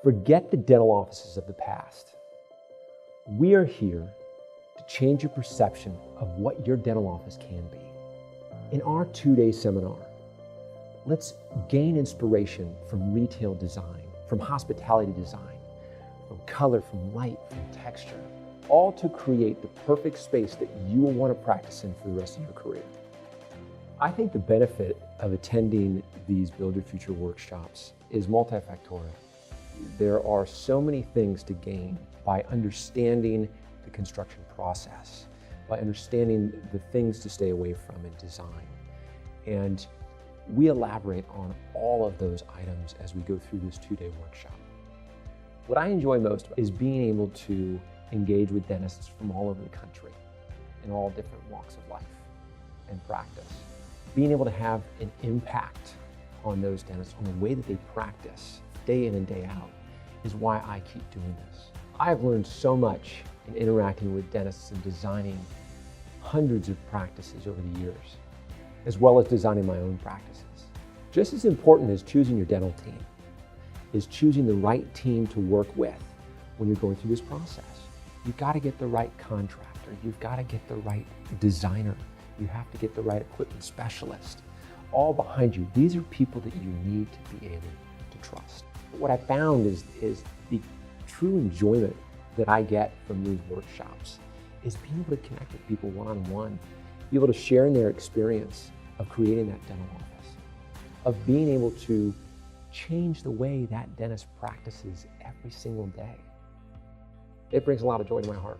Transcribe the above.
Forget the dental offices of the past. We are here to change your perception of what your dental office can be. In our 2-day seminar, let's gain inspiration from retail design, from hospitality design, from color, from light, from texture, all to create the perfect space that you will want to practice in for the rest of your career. I think the benefit of attending these Build Your Future workshops is multifactorial. There are so many things to gain by understanding the construction process, by understanding the things to stay away from in design. And we elaborate on all of those items as we go through this 2-day workshop. What I enjoy most is being able to engage with dentists from all over the country in all different walks of life and practice. Being able to have an impact on those dentists, on the way that they practice day in and day out, is why I keep doing this. I've learned so much in interacting with dentists and designing hundreds of practices over the years, as well as designing my own practices. Just as important as choosing your dental team is choosing the right team to work with when you're going through this process. You've got to get the right contractor. You've got to get the right designer. You have to get the right equipment specialist. All behind you. These are people that you need to be able to trust. What I found is the true enjoyment that I get from these workshops is being able to connect with people one-on-one, be able to share in their experience of creating that dental office, of being able to change the way that dentist practices every single day. It brings a lot of joy to my heart.